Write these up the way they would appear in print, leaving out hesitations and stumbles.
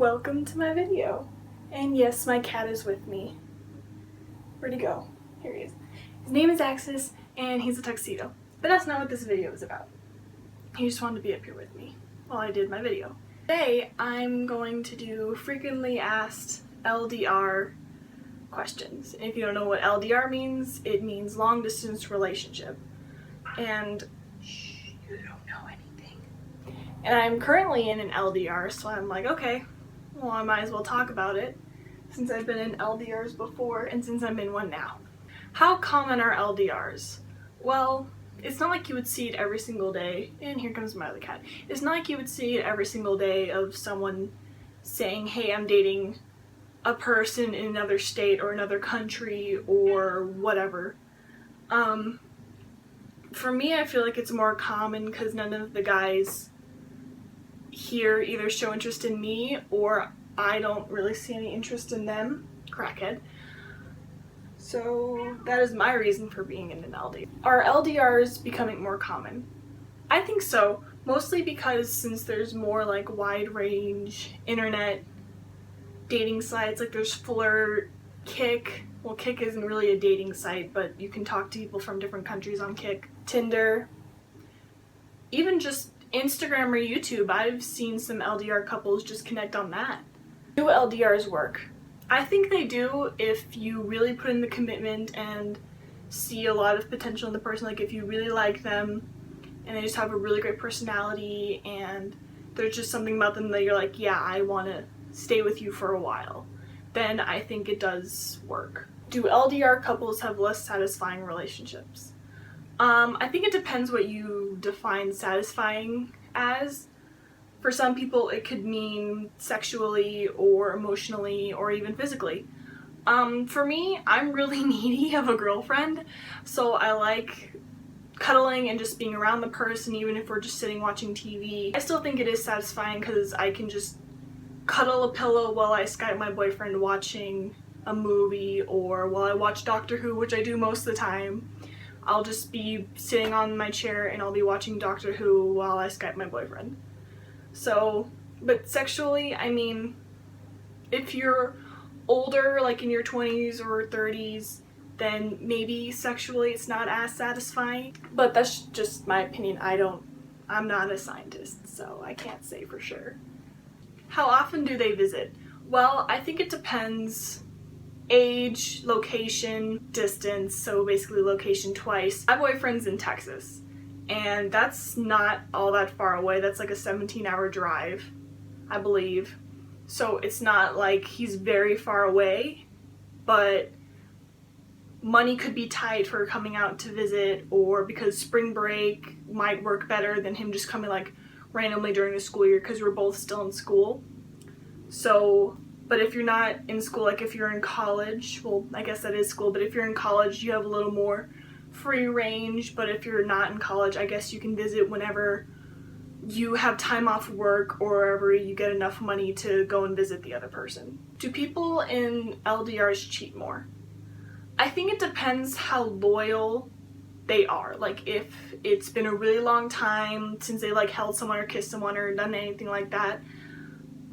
Welcome to my video. And yes, my cat is with me. Where'd he go? Here he is. His name is Axis and he's a tuxedo. But that's not what this video is about. He just wanted to be up here with me while I did my video. Today I'm going to do frequently asked LDR questions. And if you don't know what LDR means, it means long distance relationship. And shh, you don't know anything. And I'm currently in an LDR, so I'm like, okay, well, I might as well talk about it since I've been in LDRs before and since I'm in one now. How common are LDRs? Well, it's not like you would see it every single day. And here comes my other cat. It's not like you would see it every single day of someone saying, hey, I'm dating a person in another state or another country or whatever. For me, I feel like it's more common because none of the guys here either show interest in me or I don't really see any interest in them. Crackhead. So that is my reason for being in an LDR. Are LDRs becoming more common? I think so, mostly because since there's more like wide range internet dating sites, like there's Flirt, Kik. Well, Kik isn't really a dating site, but you can talk to people from different countries on Kik. Tinder, even just Instagram or YouTube. I've seen some LDR couples just connect on that. Do LDRs work? I think they do if you really put in the commitment and see a lot of potential in the person. Like if you really like them and they just have a really great personality and there's just something about them that you're like, yeah, I want to stay with you for a while, then I think it does work. Do LDR couples have less satisfying relationships? I think it depends what you define satisfying as. For some people it could mean sexually or emotionally or even physically. For me, I'm really needy of a girlfriend, so I like cuddling and just being around the person even if we're just sitting watching TV. I still think it is satisfying because I can just cuddle a pillow while I Skype my boyfriend watching a movie, or while I watch Doctor Who, which I do most of the time. I'll just be sitting on my chair and I'll be watching Doctor Who while I Skype my boyfriend. So, but sexually, I mean, if you're older, like in your 20s or 30s, then maybe sexually it's not as satisfying. But that's just my opinion. I'm not a scientist, so I can't say for sure. How often do they visit? Well, I think it depends. Age, location, distance, so basically location twice. My boyfriend's in Texas, and that's not all that far away. That's like a 17-hour drive, I believe. So it's not like he's very far away, but money could be tight for coming out to visit, or because spring break might work better than him just coming like randomly during the school year because we're both still in school. So, but if you're not in school, like if you're in college, well, I guess that is school, but if you're in college, you have a little more free range. But if you're not in college, I guess you can visit whenever you have time off work or wherever you get enough money to go and visit the other person. Do people in LDRs cheat more? I think it depends how loyal they are. Like if it's been a really long time since they like held someone or kissed someone or done anything like that,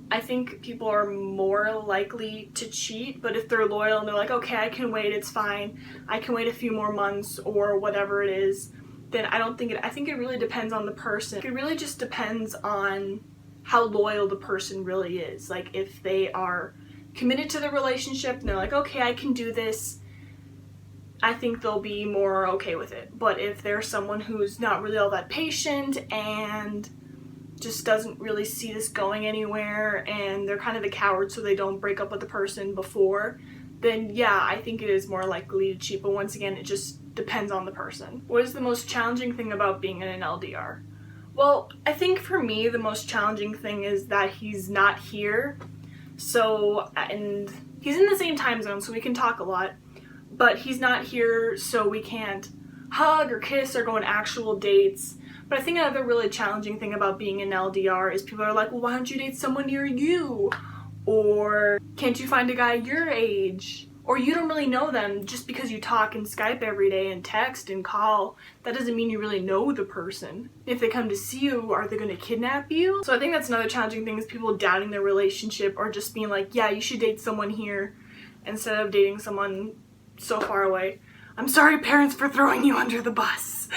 I think people are more likely to cheat. But if they're loyal and they're like, okay, I can wait, it's fine, I can wait a few more months or whatever it is, then I don't think it, I think it really depends on the person. It really just depends on how loyal the person really is. Like if they are committed to the relationship and they're like, okay, I can do this, I think they'll be more okay with it. But if they're someone who's not really all that patient and just doesn't really see this going anywhere and they're kind of a coward so they don't break up with the person before, then yeah, I think it is more likely to cheat. But once again, it just depends on the person. What is the most challenging thing about being in an LDR? Well, I think for me the most challenging thing is that he's not here. So, and he's in the same time zone so we can talk a lot, but he's not here so we can't hug or kiss or go on actual dates. But I think another really challenging thing about being an LDR is people are like, well, why don't you date someone near you? Or can't you find a guy your age? or you don't really know them. Just because you talk and Skype every day and text and call, that doesn't mean you really know the person. If they come to see you, are they going to kidnap you? So I think that's another challenging thing, is people doubting their relationship or just being like, yeah, you should date someone here instead of dating someone so far away. I'm sorry, parents, for throwing you under the bus.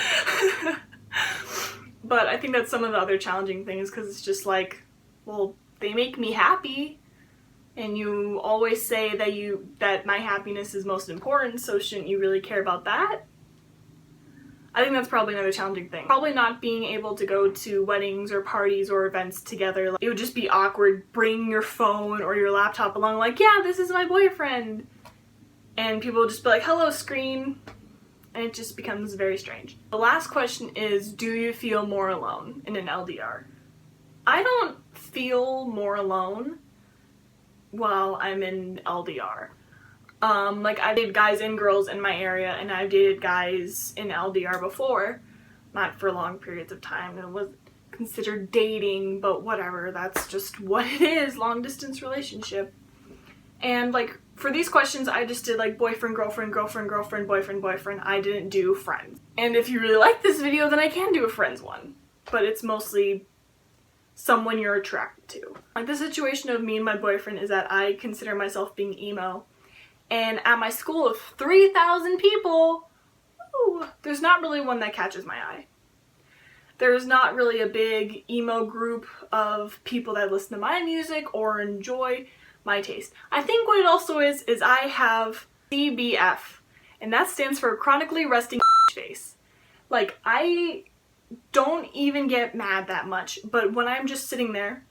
But I think that's some of the other challenging things, because it's just like, well, they make me happy, and you always say that my happiness is most important, so shouldn't you really care about that? I think that's probably another challenging thing. Probably not being able to go to weddings or parties or events together. It would just be awkward bringing your phone or your laptop along like, yeah, this is my boyfriend. And people would just be like, hello, screen. And it just becomes very strange. The last question is, do you feel more alone in an LDR? I don't feel more alone while I'm in LDR. Like, I've dated guys and girls in my area, and I've dated guys in LDR before. Not for long periods of time. It was considered dating, but whatever. That's just what it is. Long distance relationship. And like, for these questions, I just did like boyfriend, girlfriend, girlfriend, girlfriend, boyfriend, boyfriend. I didn't do friends. And if you really like this video, then I can do a friends one. But it's mostly someone you're attracted to. Like, the situation of me and my boyfriend is that I consider myself being emo. And at my school of 3,000 people, ooh, there's not really one that catches my eye. There's not really a big emo group of people that listen to my music or enjoy my taste. I think what it also is I have CBF, and that stands for chronically resting face. Like, I don't even get mad that much, but when I'm just sitting there,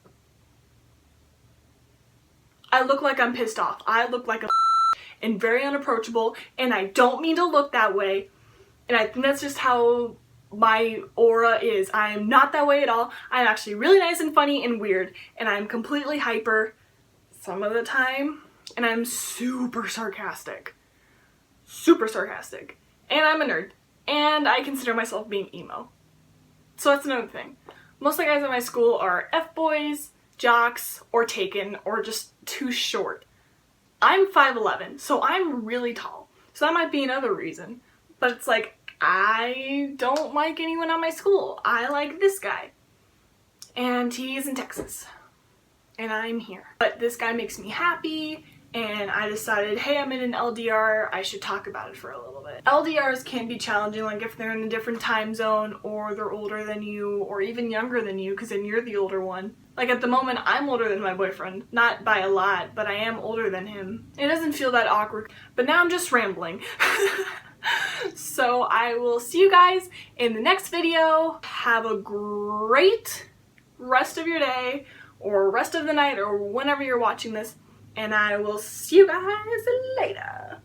I look like I'm pissed off. I look like a and very unapproachable, and I don't mean to look that way, and I think that's just how my aura is. I am not that way at all. I'm actually really nice and funny and weird, and I'm completely hyper some of the time, and I'm super sarcastic. Super sarcastic. And I'm a nerd, and I consider myself being emo. So that's another thing. Most of the guys at my school are F-boys, jocks, or taken, or just too short. I'm 5'11", so I'm really tall. So that might be another reason. But it's like, I don't like anyone at my school. I like this guy. And he's in Texas. And I'm here. But this guy makes me happy, and I decided, hey, I'm in an LDR, I should talk about it for a little bit. LDRs can be challenging, like if they're in a different time zone, or they're older than you, or even younger than you, because then you're the older one. Like, at the moment, I'm older than my boyfriend. Not by a lot, but I am older than him. It doesn't feel that awkward, but now I'm just rambling. So I will see you guys in the next video. Have a great rest of your day, or rest of the night, or whenever you're watching this, and I will see you guys later.